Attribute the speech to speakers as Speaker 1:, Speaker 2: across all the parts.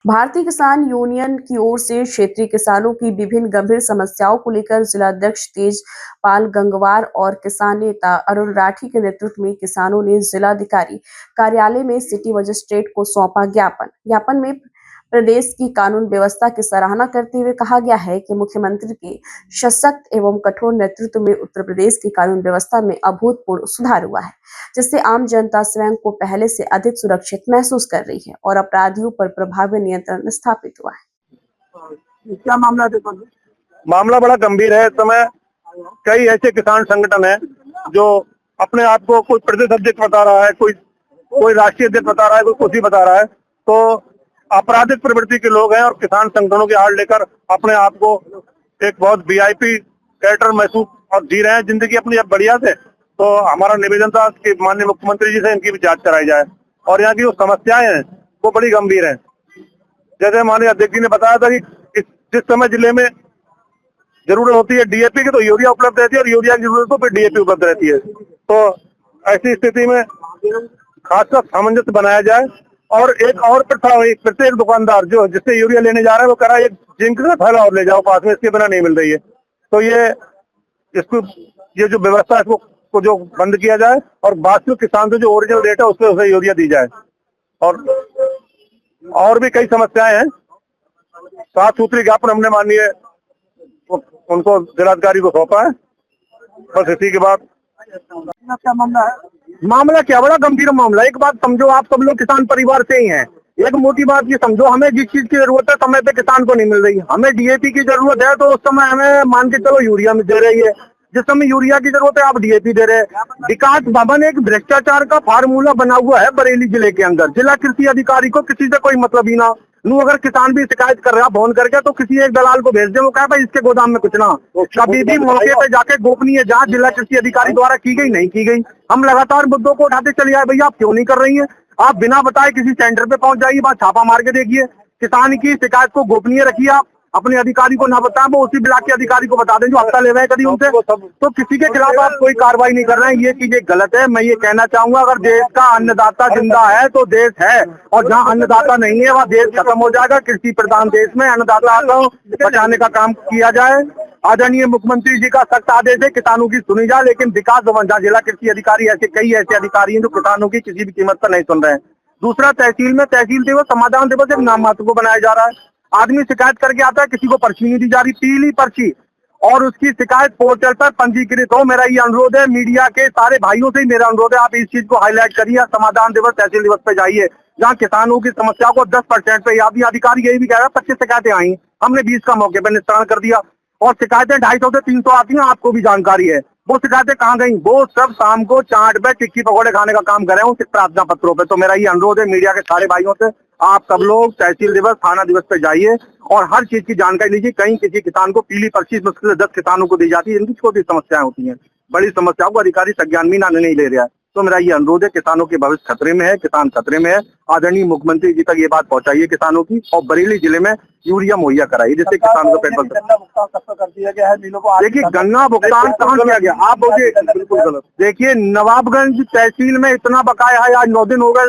Speaker 1: भारतीय किसान यूनियन की ओर से क्षेत्रीय किसानों की विभिन्न गंभीर समस्याओं को लेकर जिलाध्यक्ष तेजपाल गंगवार और किसान नेता अरुण राठी के नेतृत्व में किसानों ने जिलाधिकारी कार्यालय में सिटी मजिस्ट्रेट को सौंपा ज्ञापन में प्रदेश की कानून व्यवस्था की सराहना करते हुए कहा गया है कि मुख्यमंत्री के सशक्त एवं कठोर नेतृत्व में उत्तर प्रदेश की कानून व्यवस्था में अभूतपूर्व सुधार हुआ है, जिससे आम जनता स्वयं को पहले से अधिक सुरक्षित महसूस कर रही है और अपराधियों पर प्रभावी नियंत्रण स्थापित हुआ है।
Speaker 2: क्या मामला है? मामला बड़ा गंभीर है। इस समय कई ऐसे किसान संगठन हैं जो अपने आप को कोई प्रदेश अध्यक्ष बता रहा है, कोई राष्ट्रीय अध्यक्ष बता रहा है, कोई कुछ ही बता रहा है। तो आपराधिक प्रवृत्ति के लोग हैं और किसान संगठनों की आड़ लेकर अपने आप को एक बहुत वीआईपी कैरेक्टर महसूस और जी रहे हैं जिंदगी अपनी अब बढ़िया से। तो हमारा निवेदन था कि माननीय मुख्यमंत्री जी से इनकी भी जांच कराई जाए और यहाँ की जो समस्याएं हैं वो बड़ी गंभीर हैं। जैसे माननीय अध्यक्ष जी ने बताया था कि जिस समय जिले में जरूरत होती है डीएपी की तो यूरिया उपलब्ध रहती है और यूरिया की जरूरत हो फिर डीएपी उपलब्ध रहती है। तो ऐसी स्थिति में खासकर सामंजस्य बनाया जाए और एक और प्रथा हुई, प्रत्येक दुकानदार जो जिससे यूरिया लेने जा रहा है वो कह रहा है एक जिंक का थैला और ले जाओ पास में, इसके बिना नहीं मिल रही है। तो ये जो व्यवस्था है इसको जो बंद किया जाए और बाद में किसान से जो ओरिजिनल रेट है उसमें उसे यूरिया दी जाए। और भी कई समस्याएं हैं। 7 सूत्री ज्ञापन हमने माननीय उनको जिलाधिकारी को सौंपा है। बस इसी के बाद क्या मामला है? मामला क्या बड़ा गंभीर मामला। एक बात समझो, आप सब लोग किसान परिवार से ही हैं। एक मोटी बात ये समझो, हमें जिस चीज की जरूरत है समय पे किसान को नहीं मिल रही। हमें डीएपी की जरूरत है तो उस समय हमें मान के चलो यूरिया में दे रही है। जिस समय यूरिया की जरूरत है आप डीएपी दे रहे हैं। विकास भवन एक भ्रष्टाचार का फार्मूला बना हुआ है बरेली जिले के अंदर। जिला कृषि अधिकारी को किसी से कोई मतलब ही ना। अगर किसान भी शिकायत कर रहा फोन करके तो किसी एक दलाल को भेज दे, वो कहे भाई इसके गोदाम में कुछ ना। कभी भी मौके पे जाके गोपनीय जांच जिला कृषि अधिकारी द्वारा की गई नहीं की गई। हम लगातार मुद्दों को उठाते चले आए, भैया आप क्यों नहीं कर रही है? आप बिना बताए किसी सेंटर पे पहुंच जाइए, बात छापा मार के देखिए। किसान की शिकायत को गोपनीय रखिए, आप अपने अधिकारी को ना बताएं, वो उसी ब्लॉक के अधिकारी को बता दें जो हफ्ता ले रहे हैं कभी उनसे। तो किसी के खिलाफ आप कोई कार्रवाई नहीं कर रहे हैं, ये चीजें गलत है। मैं ये कहना चाहूंगा अगर देश का अन्नदाता जिंदा है तो देश है, और जहाँ अन्नदाता नहीं है वहाँ देश खत्म हो जाएगा। कृषि प्रधान देश में अन्नदाता को बचाने का काम किया जाए। आदरणीय मुख्यमंत्री जी का सख्त आदेश है किसानों की सुनी जाए, लेकिन विकास भवन जहाँ जिला कृषि अधिकारी कई ऐसे अधिकारी हैं जो किसानों की किसी भी कीमत पर नहीं सुन रहे हैं। दूसरा, तहसील में तहसील दिवस समाधान दिवस एक नाम मात्र को बनाया जा रहा है। आदमी शिकायत करके आता है, किसी को पर्ची नहीं दी जा रही, पीली पर्ची, और उसकी शिकायत पोर्टल पर पंजीकृत हो। मेरा ये अनुरोध है, मीडिया के सारे भाइयों से ही मेरा अनुरोध है, आप इस चीज को हाईलाइट करिए। समाधान दिवस तहसील दिवस पे जाइए जहाँ किसानों की समस्या को 10% पे, या अधिकारी यही भी कह रहा है 25 शिकायतें आई, हमने 20 का मौके पर निस्तारण कर दिया। और शिकायतें 250 से 300 आती हैं, आपको भी जानकारी है। वो शिकायतें कहाँ गई? वो सब शाम को चाट पे टिक्की पकौड़े खाने का काम कर रहे हैं उस प्रार्थना पत्रों पे। तो मेरा ये अनुरोध है मीडिया के सारे भाइयों से, आप सब लोग तहसील दिवस थाना दिवस पे जाइए और हर चीज की जानकारी लीजिए। कहीं किसी किसान को पीली पर्ची मुश्किल से 10 किसानों को दी जाती है, इनकी छोटी समस्याएं होती हैं, बड़ी समस्याओं को अधिकारी संज्ञान भी नहीं ले रहा है। तो मेरा ये अनुरोध है, किसानों के भविष्य खतरे में है, किसान खतरे में है। आदरणीय मुख्यमंत्री जी तक ये बात पहुंचाइए किसानों की, और बरेली जिले में यूरिया मुहैया कराइए जिससे किसानों का पेट भर सके। देखिए गन्ना भुगतान कहाँ किया गया? आप बोलिए, बिल्कुल गलत। देखिए नवाबगंज तहसील में इतना बकाया है, आज 9 दिन हो गए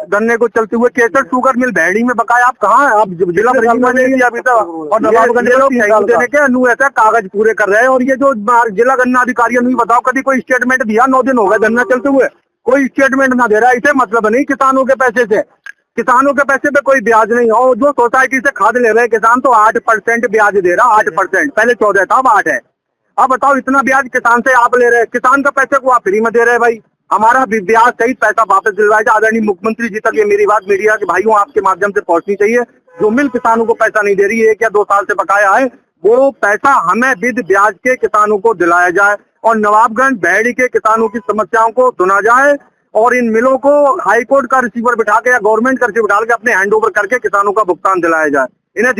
Speaker 2: गन्ने को चलते हुए। केसर शुगर मिल भैड़ी में बकाया, आप कहाँ है? आप जिला अभी तक, और नवाबगंज देने के अनु ऐसा कागज पूरे कर रहे हैं। और ये जो जिला गन्ना अधिकारी नहीं बताओ कभी कोई स्टेटमेंट दिया? 9 दिन हो गए गन्ना चलते हुए, कोई स्टेटमेंट ना दे रहा है। इसे मतलब नहीं किसानों के पैसे से, किसानों के पैसे पे कोई ब्याज नहीं। और जो सोसाइटी से खाद ले रहे हैं किसान तो 8% ब्याज दे रहा, 8%, पहले 14 था अब 8 है। अब बताओ इतना ब्याज किसान से आप ले रहे हैं, किसान का पैसे को आप फ्री में दे रहे हैं। भाई हमारा ब्याज सहित पैसा वापस दिलवाया जाए। आदरणीय मुख्यमंत्री जी तक ये मेरी बात मीडिया के भाइयों आपके माध्यम से पहुंचनी चाहिए। जो मिल किसानों को पैसा नहीं दे रही है, 1 या 2 साल से बकाया है, वो पैसा हमें विद ब्याज के किसानों को दिलाया जाए और नवाबगंज भैड़ी के किसानों की समस्याओं को सुना जाए। और इन मिलों को हाईकोर्ट का रिसीवर बिठा के या गवर्नमेंट का रिसीवर बिठा के अपने हैंड ओवर करके किसानों का भुगतान दिलाया जाए।